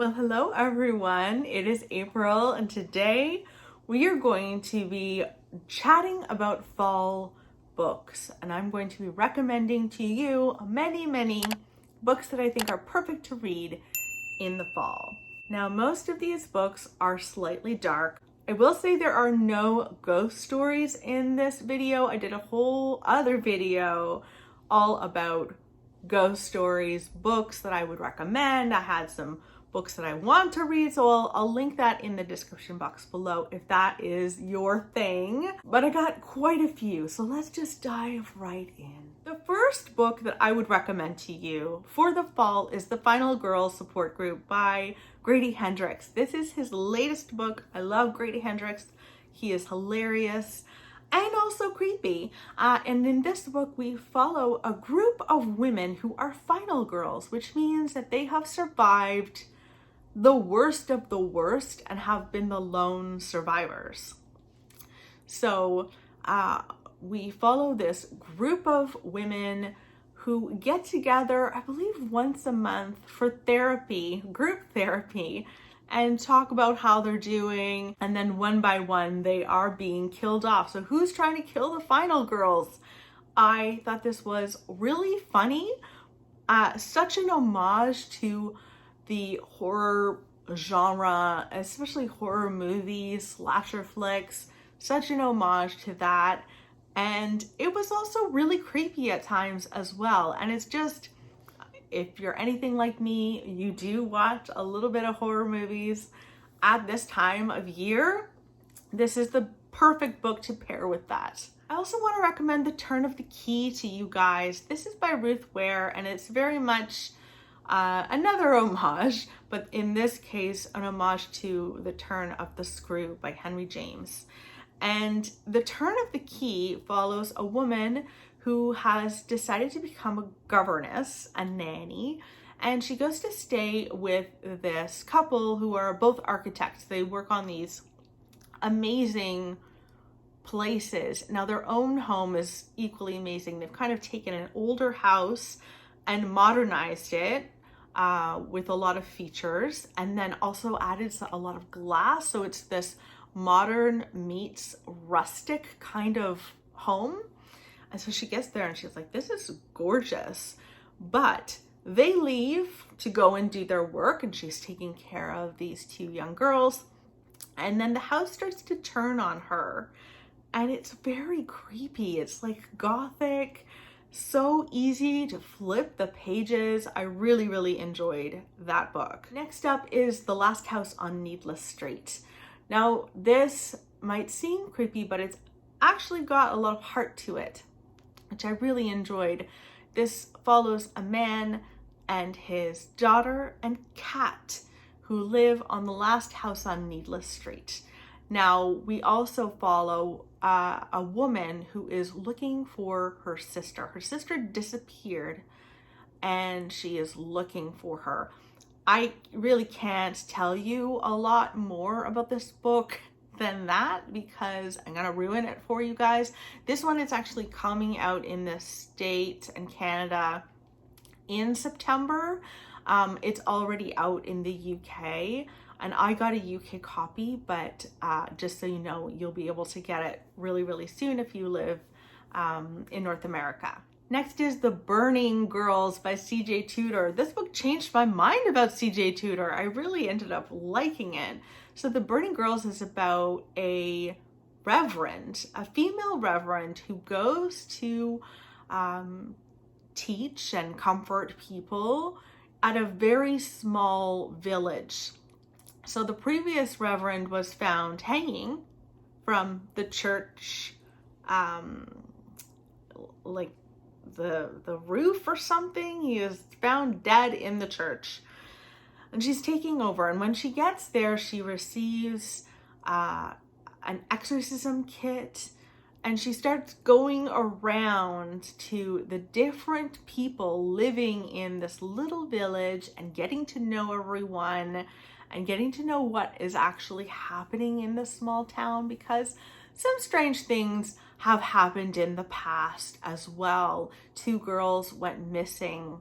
Well, hello everyone. It is April and today we are going to be chatting about fall books, and I'm going to be recommending to you many books that I think are perfect to read in the fall. Now, most of these books are slightly dark. I will say there are no ghost stories in this video. I did a whole other video all about ghost stories, books that I would recommend. I had some books that I want to read, so I'll link that in the description box below if that is your thing. But I got quite a few, so let's just dive right in. The first book that I would recommend to you for the fall is The Final Girl Support Group by Grady Hendrix. This is his latest book. I love Grady Hendrix. He is hilarious and also creepy. And in this book, we follow a group of women who are final girls, which means that they have survived the worst of the worst and have been the lone survivors. So we follow this group of women who get together, I believe once a month, for therapy, group therapy, and talk about how they're doing. And then one by one, they are being killed off. So who's trying to kill the final girls? I thought this was really funny. Such an homage to the horror genre, especially horror movies, slasher flicks, such an homage to that. And it was also really creepy at times as well. And it's just, if you're anything like me, you do watch a little bit of horror movies at this time of year. This is the perfect book to pair with that. I also want to recommend The Turn of the Key to you guys. This is by Ruth Ware, and it's very much another homage, but in this case, an homage to The Turn of the Screw by Henry James. And The Turn of the Key follows a woman who has decided to become a governess, a nanny, and she goes to stay with this couple who are both architects. They work on these amazing places. Now, their own home is equally amazing. They've kind of taken an older house and modernized it with a lot of features, and then also added a lot of glass. So it's this modern meets rustic kind of home. And so she gets there and she's like, this is gorgeous. But they leave to go and do their work, and she's taking care of these two young girls. And then the house starts to turn on her, and it's very creepy. It's like gothic, so easy to flip the pages. I really enjoyed that book. Next up is The Last House on Needless Street. Now, this might seem creepy, but it's actually got a lot of heart to it, which I really enjoyed. This follows a man and his daughter and cat who live on the last house on Needless Street. Now, we also follow a woman who is looking for her sister. Her sister disappeared, and she is looking for her. I really can't tell you a lot more about this book than that because I'm gonna ruin it for you guys. This one is actually coming out in the States and Canada in September. It's already out in the UK, and I got a UK copy, but just so you know, you'll be able to get it really soon if you live in North America. Next is The Burning Girls by C.J. Tudor. This book changed my mind about C.J. Tudor. I really ended up liking it. So The Burning Girls is about a reverend, a female reverend who goes to teach and comfort people at a very small village. So the previous reverend was found hanging from the church, like the roof or something. He is found dead in the church, and she's taking over. And when she gets there, she receives an exorcism kit, and she starts going around to the different people living in this little village and getting to know everyone and getting to know what is actually happening in this small town, because some strange things have happened in the past as well. 2 girls went missing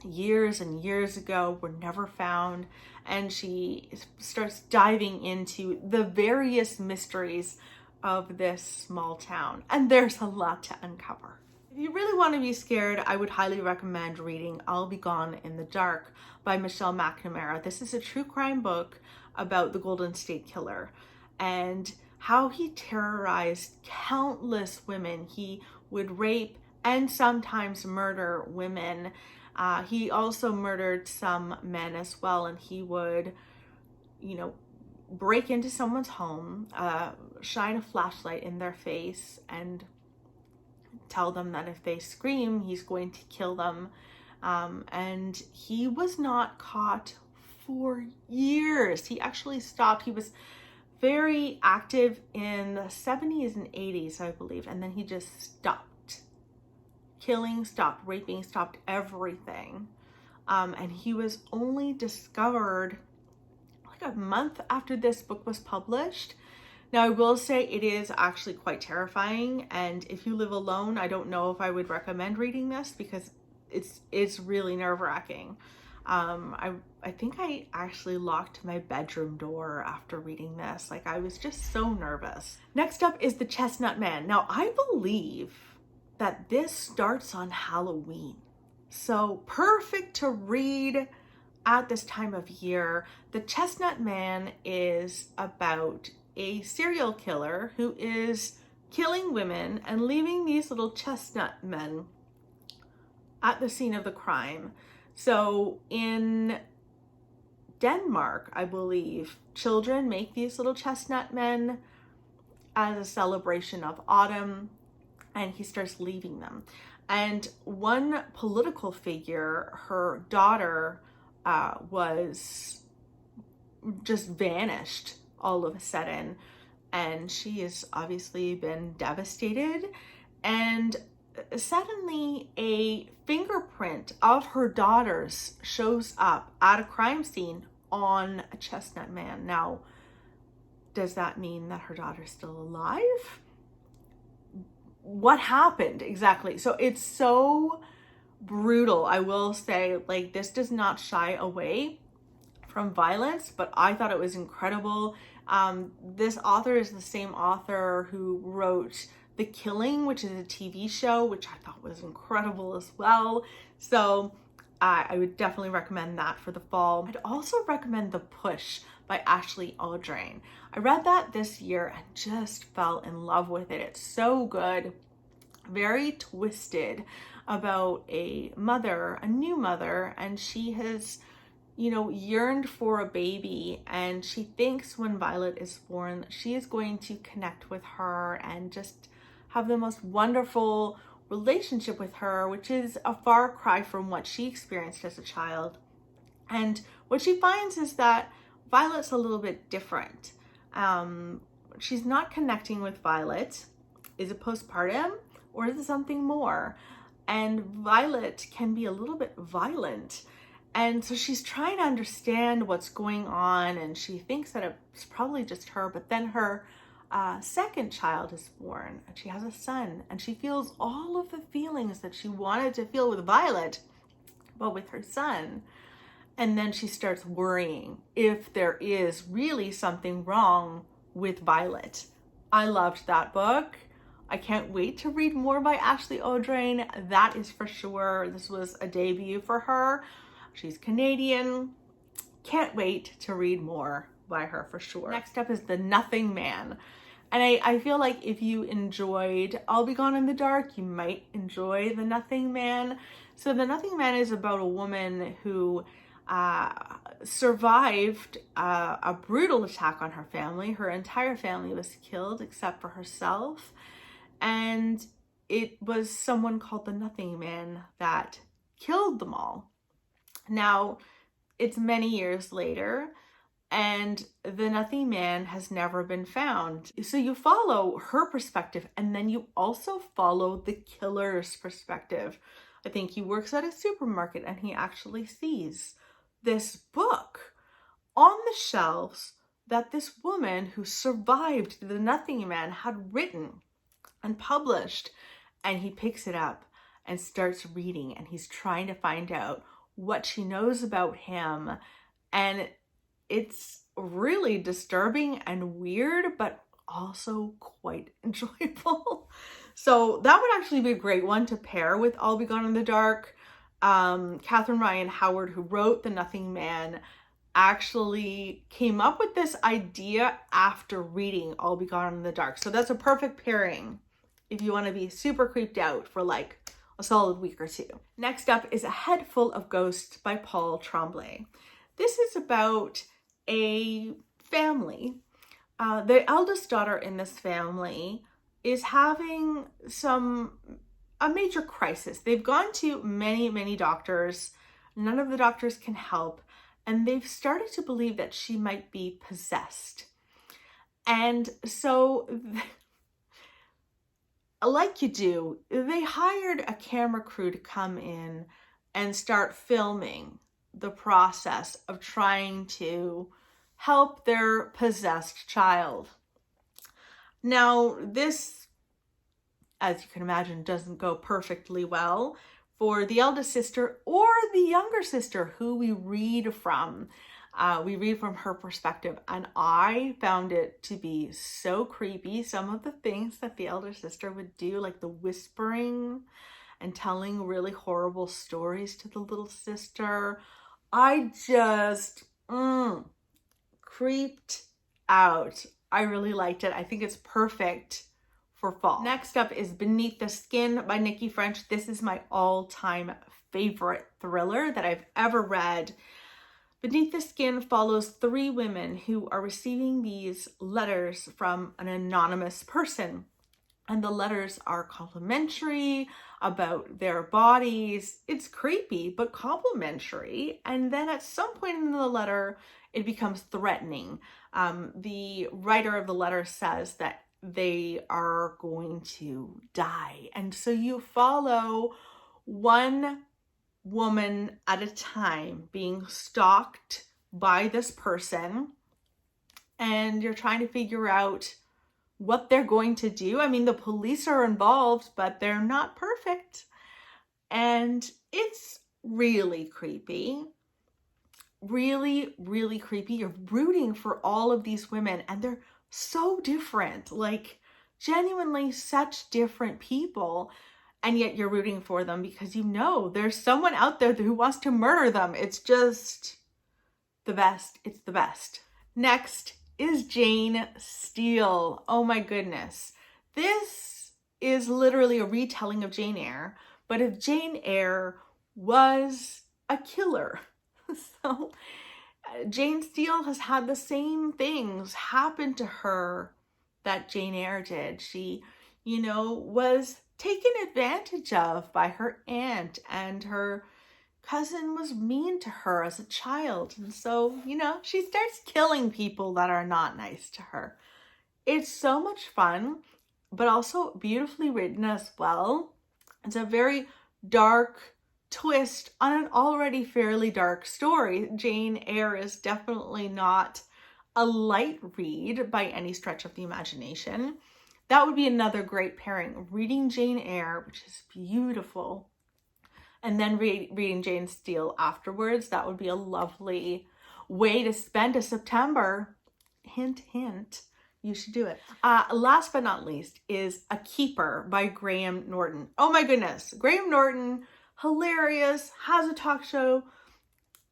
years and years ago, were never found, and she starts diving into the various mysteries of this small town. And there's a lot to uncover. If you really want to be scared, I would highly recommend reading I'll Be Gone in the Dark by Michelle McNamara. This is a true crime book about the Golden State Killer and how he terrorized countless women. He would rape and sometimes murder women. He also murdered some men as well, and he would, break into someone's home, shine a flashlight in their face, and tell them that if they scream, he's going to kill them. And he was not caught for years. He actually stopped. He was very active in the 70s and 80s, I believe, and then he just stopped killing, stopped raping, stopped everything. And he was only discovered like a month after this book was published. Now, I will say it is actually quite terrifying, and if you live alone, I don't know if I would recommend reading this because it's really nerve-wracking. I think I actually locked my bedroom door after reading this. Like, I was just so nervous. Next up is The Chestnut Man. Now, I believe that this starts on Halloween, so perfect to read at this time of year. The Chestnut Man is about a serial killer who is killing women and leaving these little chestnut men at the scene of the crime. So in Denmark, I believe, children make these little chestnut men as a celebration of autumn, and he starts leaving them. And one political figure, her daughter, was just vanished all of a sudden, and she has obviously been devastated. And suddenly a fingerprint of her daughter's shows up at a crime scene on a chestnut man. Now, does that mean that her daughter's still alive? What happened exactly? So it's so brutal. I will say, like, this does not shy away from violence, but I thought it was incredible. This author is the same author who wrote The Killing, which is a TV show, which I thought was incredible as well. So I would definitely recommend that for the fall. I'd also recommend The Push by Ashley Audrain. I read that this year and just fell in love with it. It's so good, very twisted, about a mother, a new mother, and she has yearned for a baby, and she thinks when Violet is born, she is going to connect with her and just have the most wonderful relationship with her, which is a far cry from what she experienced as a child. And what she finds is that Violet's a little bit different. She's not connecting with Violet. Is it postpartum or is it something more? And Violet can be a little bit violent. And so she's trying to understand what's going on, and she thinks that it's probably just her, but then her second child is born, and she has a son, and she feels all of the feelings that she wanted to feel with Violet, but with her son. And then she starts worrying if there is really something wrong with Violet. I loved that book. I can't wait to read more by Ashley Audrain. That is for sure. This was a debut for her. She's Canadian. Can't wait to read more by her for sure. Next up is The Nothing Man. And I feel like if you enjoyed I'll Be Gone in the Dark, you might enjoy The Nothing Man. So The Nothing Man is about a woman who survived a brutal attack on her family. Her entire family was killed except for herself. And it was someone called the Nothing Man that killed them all. Now, it's many years later, and the Nothing Man has never been found. So you follow her perspective, and then you also follow the killer's perspective. I think he works at a supermarket, and he actually sees this book on the shelves that this woman who survived the Nothing Man had written and published, and he picks it up and starts reading, and he's trying to find out what she knows about him. And it's really disturbing and weird, but also quite enjoyable. So that would actually be a great one to pair with I'll Be Gone in the Dark. Catherine Ryan Howard, who wrote The Nothing Man, actually came up with this idea after reading I'll Be Gone in the Dark. So that's a perfect pairing if you want to be super creeped out for like a solid week or two. Next up is A Head Full of Ghosts by Paul Tremblay. This is about a family. The eldest daughter in this family is having a major crisis. They've gone to many doctors. None of the doctors can help. And they've started to believe that she might be possessed. And so, like you do, they hired a camera crew to come in and start filming the process of trying to help their possessed child. Now, this, as you can imagine, doesn't go perfectly well for the eldest sister or the younger sister who we read from. We read from her perspective, and I found it to be so creepy. Some of the things that the elder sister would do, like the whispering and telling really horrible stories to the little sister, I just creeped out. I really liked it. I think it's perfect for fall. Next up is Beneath the Skin by Nikki French. This is my all-time favorite thriller that I've ever read. Beneath the Skin follows 3 women who are receiving these letters from an anonymous person. And the letters are complimentary about their bodies. It's creepy, but complimentary. And then at some point in the letter, it becomes threatening. The writer of the letter says that they are going to die. And so you follow one woman at a time being stalked by this person, and you're trying to figure out what they're going to do. I mean, the police are involved, but they're not perfect. And it's really creepy. Really creepy. You're rooting for all of these women, and they're so different, like genuinely such different people. And yet you're rooting for them because you know there's someone out there who wants to murder them. It's just the best. It's the best. Next is Jane Steele. Oh my goodness. This is literally a retelling of Jane Eyre, but if Jane Eyre was a killer. So Jane Steele has had the same things happen to her that Jane Eyre did. She, was taken advantage of by her aunt, and her cousin was mean to her as a child. And so, she starts killing people that are not nice to her. It's so much fun, but also beautifully written as well. It's a very dark twist on an already fairly dark story. Jane Eyre is definitely not a light read by any stretch of the imagination. That would be another great pairing. Reading Jane Eyre, which is beautiful, and then reading Jane Steele afterwards. That would be a lovely way to spend a September. Hint, hint. You should do it. Last but not least is A Keeper by Graham Norton. Oh my goodness. Graham Norton, hilarious, has a talk show,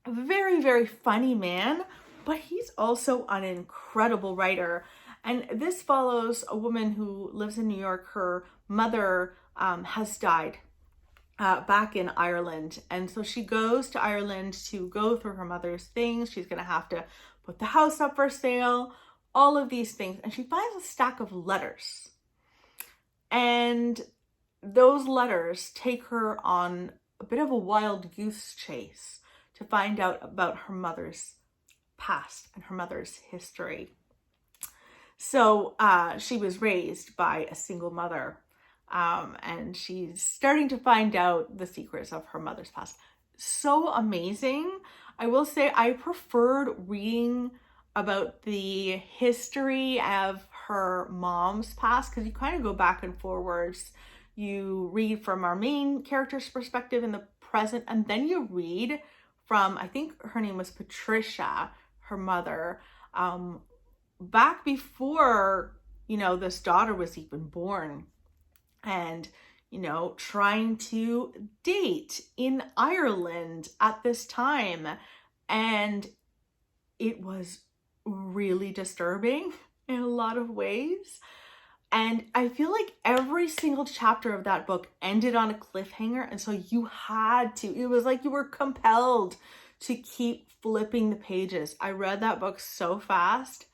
a very funny man, but he's also an incredible writer. And this follows a woman who lives in New York. Her mother has died back in Ireland. And so she goes to Ireland to go through her mother's things. She's going to have to put the house up for sale, all of these things. And she finds a stack of letters. And those letters take her on a bit of a wild goose chase to find out about her mother's past and her mother's history. So she was raised by a single mother, and she's starting to find out the secrets of her mother's past. So amazing. I will say I preferred reading about the history of her mom's past, because you kind of go back and forwards. You read from our main character's perspective in the present, and then you read from, I think her name was Patricia, her mother back before, you know, this daughter was even born, and, you know, trying to date in Ireland at this time. And it was really disturbing in a lot of ways. And I feel like every single chapter of that book ended on a cliffhanger. And so you had to, it was like you were compelled to keep flipping the pages. I read that book so fast.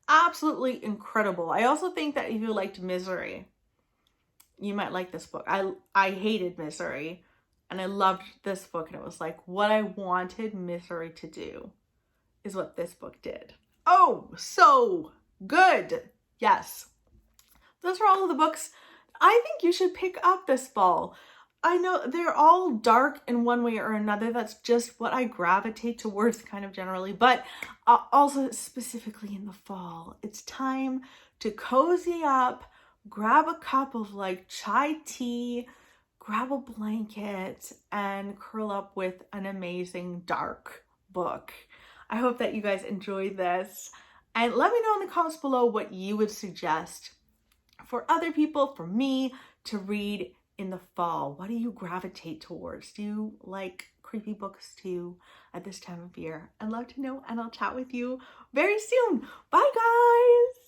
Absolutely incredible. I also think that if you liked Misery, you might like this book. I hated Misery, and I loved this book. And it was like what I wanted Misery to do is what this book did. Oh, so good. Yes. Those are all of the books I think you should pick up this fall. I know they're all dark in one way or another. That's just what I gravitate towards kind of generally, but also specifically in the fall. It's time to cozy up, grab a cup of like chai tea, grab a blanket, and curl up with an amazing dark book. I hope that you guys enjoyed this, and let me know in the comments below what you would suggest for other people, for me to read in the fall. What do you gravitate towards? Do you like creepy books too at this time of year? I'd love to know, and I'll chat with you very soon. Bye guys!